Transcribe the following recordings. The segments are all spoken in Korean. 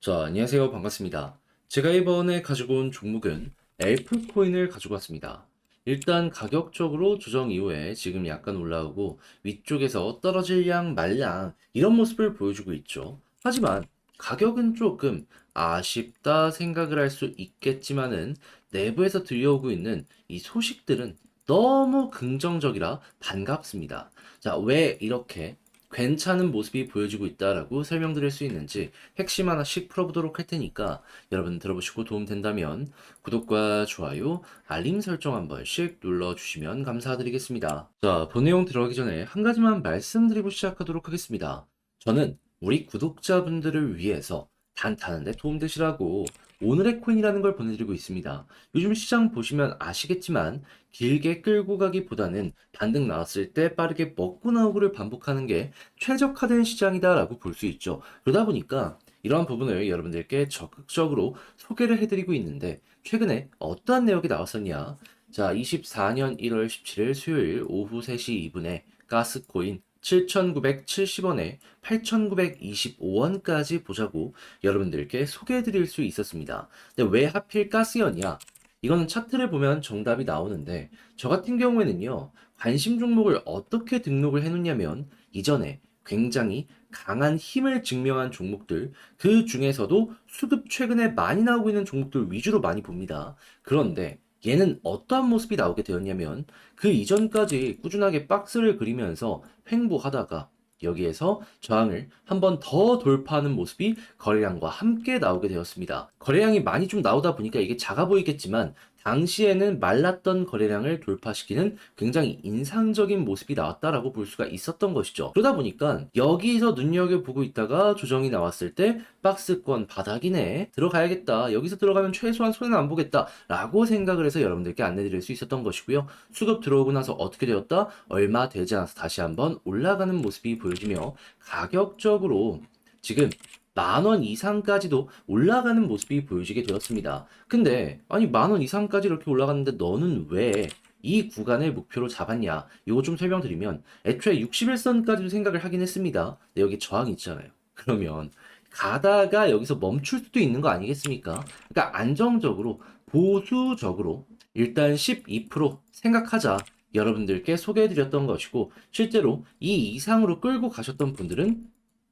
자, 안녕하세요. 반갑습니다. 제가 이번에 가지고 온 종목은 엘프 코인을 가지고 왔습니다. 일단 가격적으로 조정 이후에 지금 약간 올라오고 위쪽에서 떨어질 양 말랑 이런 모습을 보여주고 있죠. 하지만 가격은 조금 아쉽다 생각을 할 수 있겠지만은 내부에서 들려오고 있는 이 소식들은 너무 긍정적이라 반갑습니다. 자, 왜 이렇게 괜찮은 모습이 보여지고 있다라고 설명드릴 수 있는지 핵심 하나씩 풀어보도록 할 테니까 여러분 들어보시고 도움된다면 구독과 좋아요, 알림 설정 한 번씩 눌러주시면 감사드리겠습니다. 자, 본 내용 들어가기 전에 한 가지만 말씀드리고 시작하도록 하겠습니다. 저는 우리 구독자분들을 위해서 단타하는데 도움되시라고 오늘의 코인이라는 걸 보내드리고 있습니다. 요즘 시장 보시면 아시겠지만 길게 끌고 가기보다는 반등 나왔을 때 빠르게 먹고 나오고를 반복하는 게 최적화된 시장이다라고 볼 수 있죠. 그러다 보니까 이러한 부분을 여러분들께 적극적으로 소개를 해드리고 있는데 최근에 어떠한 내역이 나왔었냐? 자, 24년 1월 17일 수요일 오후 3시 2분에 가스코인 7,970원에 8,925원까지 보자고 여러분들께 소개해드릴 수 있었습니다. 근데 왜 하필 가스였냐? 이거는 차트를 보면 정답이 나오는데 저 같은 경우에는요, 관심 종목을 어떻게 등록을 해놓냐면 이전에 굉장히 강한 힘을 증명한 종목들, 그 중에서도 수급 최근에 많이 나오고 있는 종목들 위주로 많이 봅니다. 그런데 얘는 어떠한 모습이 나오게 되었냐면 그 이전까지 꾸준하게 박스를 그리면서 횡보하다가 여기에서 저항을 한 번 더 돌파하는 모습이 거래량과 함께 나오게 되었습니다. 거래량이 많이 좀 나오다 보니까 이게 작아 보이겠지만 당시에는 말랐던 거래량을 돌파시키는 굉장히 인상적인 모습이 나왔다라고 볼 수가 있었던 것이죠. 그러다 보니까 여기서 눈여겨보고 있다가 조정이 나왔을 때 박스권 바닥이네, 들어가야겠다, 여기서 들어가면 최소한 손해는 안 보겠다 라고 생각을 해서 여러분들께 안내드릴 수 있었던 것이고요. 수급 들어오고 나서 어떻게 되었다? 얼마 되지 않아서 다시 한번 올라가는 모습이 보여지며 가격적으로 지금 10,000원 이상까지도 올라가는 모습이 보여지게 되었습니다. 근데 아니 10,000원 이상까지 이렇게 올라갔는데 너는 왜 이 구간을 목표로 잡았냐? 이거 좀 설명드리면 애초에 61선까지도 생각을 하긴 했습니다. 근데 여기 저항이 있잖아요. 그러면 가다가 여기서 멈출 수도 있는 거 아니겠습니까? 그러니까 안정적으로 보수적으로 일단 12% 생각하자 여러분들께 소개해드렸던 것이고 실제로 이 이상으로 끌고 가셨던 분들은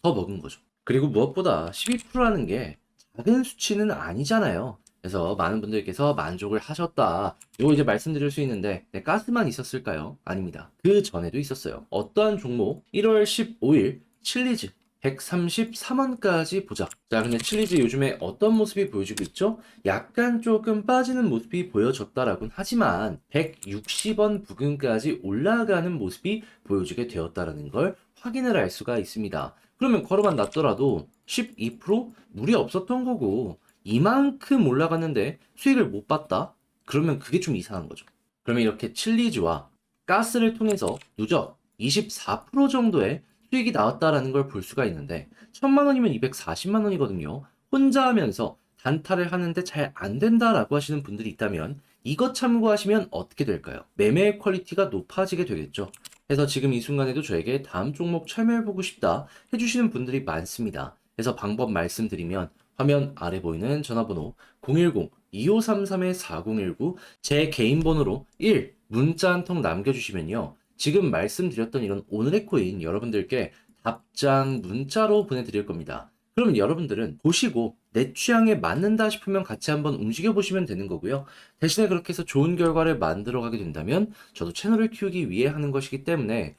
더 먹은 거죠. 그리고 무엇보다 12%라는 게 작은 수치는 아니잖아요. 그래서 많은 분들께서 만족을 하셨다. 이거 이제 말씀드릴 수 있는데, 네, 가스만 있었을까요? 아닙니다. 그 전에도 있었어요. 어떠한 종목? 1월 15일 칠리즈 133원까지 보자. 자, 근데 칠리즈 요즘에 어떤 모습이 보여지고 있죠? 약간 조금 빠지는 모습이 보여졌다라고는 하지만 160원 부근까지 올라가는 모습이 보여지게 되었다라는 걸 확인을 할 수가 있습니다. 그러면 걸어만 놨더라도 12% 무리 없었던 거고 이만큼 올라갔는데 수익을 못 봤다? 그러면 그게 좀 이상한 거죠. 그러면 이렇게 칠리즈와 가스를 통해서 누적 24% 정도의 수익이 나왔다라는 걸 볼 수가 있는데 1,000만 원이면 240만 원이거든요. 혼자 하면서 단타를 하는데 잘 안 된다라고 하시는 분들이 있다면 이것 참고하시면 어떻게 될까요? 매매의 퀄리티가 높아지게 되겠죠. 그래서 지금 이 순간에도 저에게 다음 종목 참여해보고 싶다 해주시는 분들이 많습니다. 그래서 방법 말씀드리면 화면 아래 보이는 전화번호 010-2533-4019 제 개인 번호로 1 문자 한 통 남겨주시면요. 지금 말씀드렸던 이런 오늘의 코인 여러분들께 답장 문자로 보내드릴 겁니다. 그러면 여러분들은 보시고 내 취향에 맞는다 싶으면 같이 한번 움직여 보시면 되는 거고요. 대신에 그렇게 해서 좋은 결과를 만들어 가게 된다면 저도 채널을 키우기 위해 하는 것이기 때문에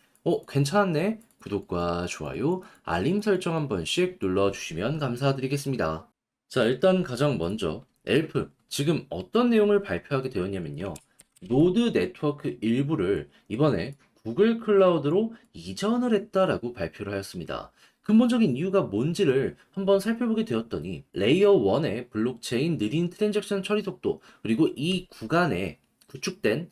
괜찮았네? 구독과 좋아요, 알림 설정 한 번씩 눌러주시면 감사드리겠습니다. 자, 일단 가장 먼저 엘프 지금 어떤 내용을 발표하게 되었냐면요. 노드 네트워크 일부를 이번에 구글 클라우드로 이전을 했다라고 발표를 하였습니다. 근본적인 이유가 뭔지를 한번 살펴보게 되었더니 레이어 1의 블록체인 느린 트랜잭션 처리 속도 그리고 이 구간에 구축된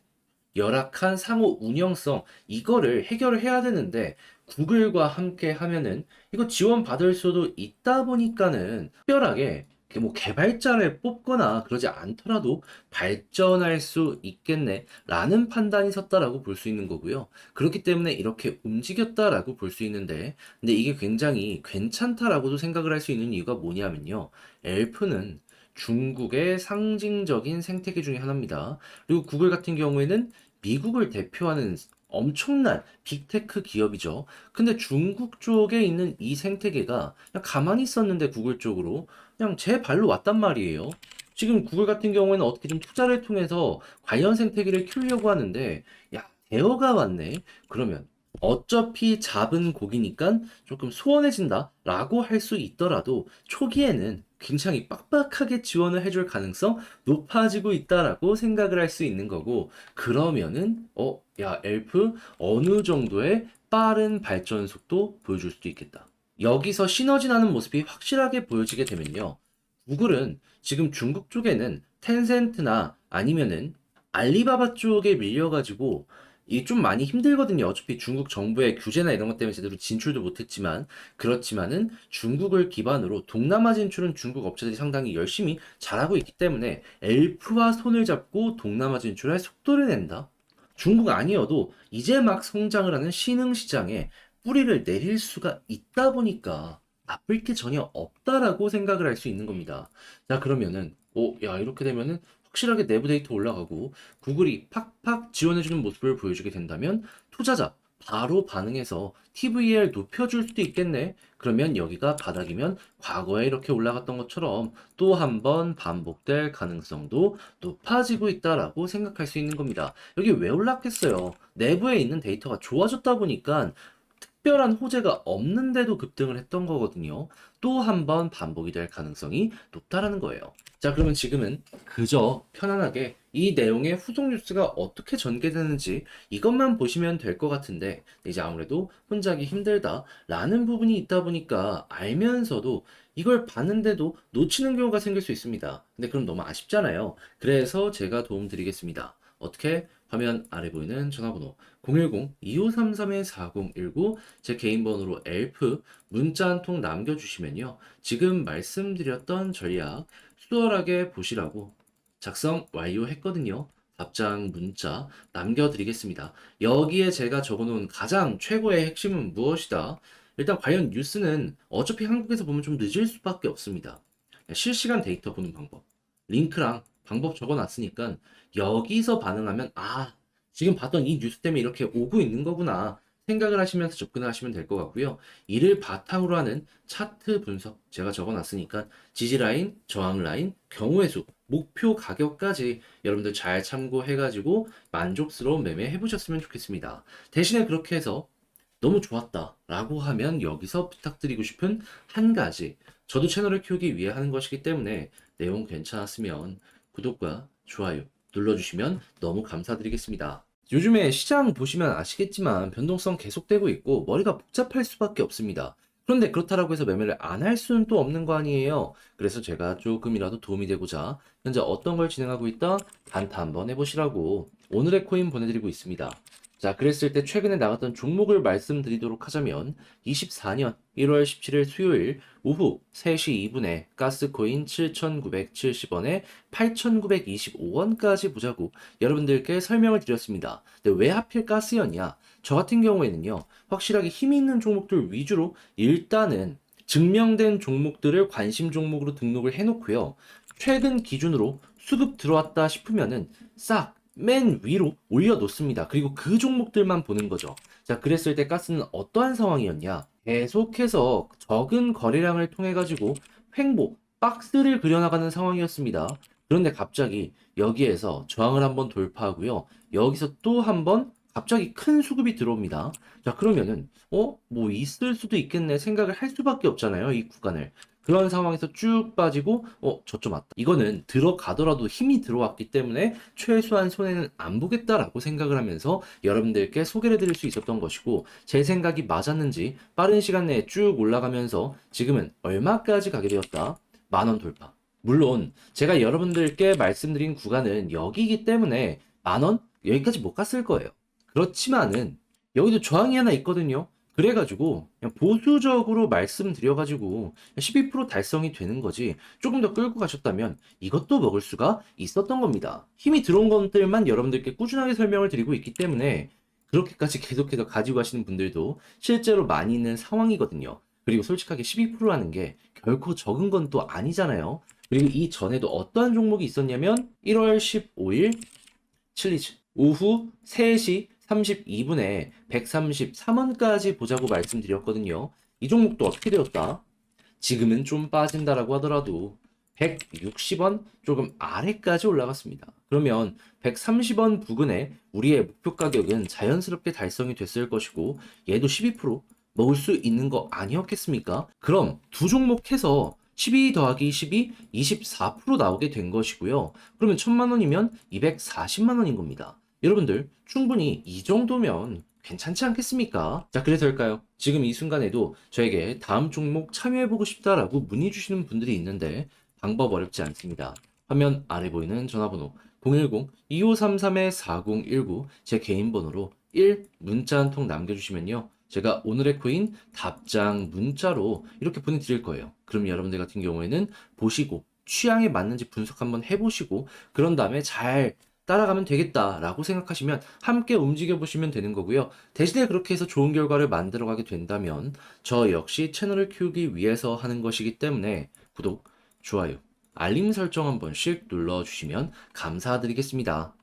열악한 상호 운영성 이거를 해결을 해야 되는데 구글과 함께 하면은 이거 지원받을 수도 있다 보니까는 특별하게 뭐 개발자를 뽑거나 그러지 않더라도 발전할 수 있겠네라는 판단이 섰다라고 볼 수 있는 거고요. 그렇기 때문에 이렇게 움직였다라고 볼 수 있는데, 근데 이게 굉장히 괜찮다라고도 생각을 할 수 있는 이유가 뭐냐면요. 엘프는 중국의 상징적인 생태계 중에 하나입니다. 그리고 구글 같은 경우에는 미국을 대표하는 엄청난 빅테크 기업이죠. 근데 중국 쪽에 있는 이 생태계가 그냥 가만히 있었는데 구글 쪽으로 그냥 제 발로 왔단 말이에요. 지금 구글 같은 경우에는 어떻게든 투자를 통해서 관련 생태계를 키우려고 하는데, 야, 대어가 왔네. 그러면 어차피 잡은 고기니까 조금 소원해진다 라고 할 수 있더라도 초기에는 굉장히 빡빡하게 지원을 해줄 가능성 높아지고 있다라고 생각을 할 수 있는 거고, 그러면은 야, 엘프 어느 정도의 빠른 발전 속도 보여줄 수도 있겠다. 여기서 시너지 나는 모습이 확실하게 보여지게 되면요. 구글은 지금 중국 쪽에는 텐센트나 아니면은 알리바바 쪽에 밀려가지고 이 좀 많이 힘들거든요. 어차피 중국 정부의 규제나 이런 것 때문에 제대로 진출도 못했지만, 그렇지만은 중국을 기반으로 동남아 진출은 중국 업체들이 상당히 열심히 잘하고 있기 때문에 엘프와 손을 잡고 동남아 진출할 속도를 낸다. 중국 아니어도 이제 막 성장을 하는 신흥 시장에 뿌리를 내릴 수가 있다 보니까 나쁠 게 전혀 없다라고 생각을 할 수 있는 겁니다. 자, 그러면은, 야, 이렇게 되면은 확실하게 내부 데이터 올라가고 구글이 팍팍 지원해주는 모습을 보여주게 된다면 투자자 바로 반응해서 TVL 높여줄 수도 있겠네. 그러면 여기가 바닥이면 과거에 이렇게 올라갔던 것처럼 또 한 번 반복될 가능성도 높아지고 있다라고 생각할 수 있는 겁니다. 여기 왜 올랐겠어요? 내부에 있는 데이터가 좋아졌다 보니까 특별한 호재가 없는데도 급등을 했던 거거든요. 또 한 번 반복이 될 가능성이 높다라는 거예요. 자, 그러면 지금은 그저 편안하게 이 내용의 후속 뉴스가 어떻게 전개되는지 이것만 보시면 될 것 같은데, 이제 아무래도 혼자 하기 힘들다라는 부분이 있다 보니까 알면서도 이걸 봤는데도 놓치는 경우가 생길 수 있습니다. 근데 그럼 너무 아쉽잖아요. 그래서 제가 도움 드리겠습니다. 어떻게? 화면 아래 보이는 전화번호 010-2533-4019, 제 개인 번호로 엘프 문자 한 통 남겨주시면요. 지금 말씀드렸던 전략 수월하게 보시라고 작성 완료했거든요. 답장 문자 남겨드리겠습니다. 여기에 제가 적어놓은 가장 최고의 핵심은 무엇이다? 일단 관련 뉴스는 어차피 한국에서 보면 좀 늦을 수밖에 없습니다. 실시간 데이터 보는 방법. 링크랑 방법 적어놨으니까 여기서 반응하면, 지금 봤던 이 뉴스 때문에 이렇게 오고 있는 거구나 생각을 하시면서 접근을 하시면 될 것 같고요. 이를 바탕으로 하는 차트 분석 제가 적어놨으니까 지지라인, 저항라인, 경우의 수, 목표 가격까지 여러분들 잘 참고해가지고 만족스러운 매매 해보셨으면 좋겠습니다. 대신에 그렇게 해서 너무 좋았다 라고 하면 여기서 부탁드리고 싶은 한 가지, 저도 채널을 키우기 위해 하는 것이기 때문에 내용 괜찮았으면 구독과 좋아요 눌러주시면 너무 감사드리겠습니다. 요즘에 시장 보시면 아시겠지만 변동성 계속되고 있고 머리가 복잡할 수밖에 없습니다. 그런데 그렇다고 해서 매매를 안 할 수는 또 없는 거 아니에요. 그래서 제가 조금이라도 도움이 되고자 현재 어떤 걸 진행하고 있다? 단타 한번 해보시라고 오늘의 코인 보내드리고 있습니다. 자, 그랬을 때 최근에 나갔던 종목을 말씀드리도록 하자면 24년 1월 17일 수요일 오후 3시 2분에 가스코인 7,970원에 8,925원까지 보자고 여러분들께 설명을 드렸습니다. 근데 왜 하필 가스였냐? 저 같은 경우에는요, 확실하게 힘이 있는 종목들 위주로 일단은 증명된 종목들을 관심 종목으로 등록을 해놓고요. 최근 기준으로 수급 들어왔다 싶으면은 싹 맨 위로 올려놓습니다. 그리고 그 종목들만 보는 거죠. 자, 그랬을 때 가스는 어떠한 상황이었냐? 계속해서 적은 거래량을 통해 가지고 횡보, 박스를 그려나가는 상황이었습니다. 그런데 갑자기 여기에서 저항을 한번 돌파하고요. 여기서 또 한번 갑자기 큰 수급이 들어옵니다. 자, 그러면은 뭐 있을 수도 있겠네 생각을 할 수밖에 없잖아요, 이 구간을. 그런 상황에서 쭉 빠지고 저점 왔다. 이거는 들어가더라도 힘이 들어왔기 때문에 최소한 손해는 안 보겠다라고 생각을 하면서 여러분들께 소개를 드릴 수 있었던 것이고, 제 생각이 맞았는지 빠른 시간 내에 쭉 올라가면서 지금은 얼마까지 가게 되었다? 10,000원 돌파. 물론 제가 여러분들께 말씀드린 구간은 여기이기 때문에 10,000원 여기까지 못 갔을 거예요. 그렇지만은 여기도 저항이 하나 있거든요. 그래가지고 그냥 보수적으로 말씀드려가지고 12% 달성이 되는 거지 조금 더 끌고 가셨다면 이것도 먹을 수가 있었던 겁니다. 힘이 들어온 것들만 여러분들께 꾸준하게 설명을 드리고 있기 때문에 그렇게까지 계속해서 가지고 가시는 분들도 실제로 많이 있는 상황이거든요. 그리고 솔직하게 12%라는 게 결코 적은 건 또 아니잖아요. 그리고 이 전에도 어떠한 종목이 있었냐면 1월 15일 칠리즈 오후 3시 32분에 133원까지 보자고 말씀드렸거든요. 이 종목도 어떻게 되었다? 지금은 좀 빠진다라고 하더라도 160원 조금 아래까지 올라갔습니다. 그러면 130원 부근에 우리의 목표 가격은 자연스럽게 달성이 됐을 것이고 얘도 12% 먹을 수 있는 거 아니었겠습니까? 그럼 두 종목 해서 12 더하기 12, 24% 나오게 된 것이고요. 그러면 1000만 원이면 240만 원인 겁니다. 여러분들 충분히 이 정도면 괜찮지 않겠습니까? 자, 그래서일까요? 지금 이 순간에도 저에게 다음 종목 참여해보고 싶다라고 문의 주시는 분들이 있는데 방법 어렵지 않습니다. 화면 아래 보이는 전화번호 010-2533-4019 제 개인 번호로 1 문자 한 통 남겨주시면요. 제가 오늘의 코인 답장 문자로 이렇게 보내드릴 거예요. 그럼 여러분들 같은 경우에는 보시고 취향에 맞는지 분석 한번 해보시고 그런 다음에 잘 따라가면 되겠다라고 생각하시면 함께 움직여 보시면 되는 거고요. 대신에 그렇게 해서 좋은 결과를 만들어 가게 된다면 저 역시 채널을 키우기 위해서 하는 것이기 때문에 구독, 좋아요, 알림 설정 한 번씩 눌러주시면 감사드리겠습니다.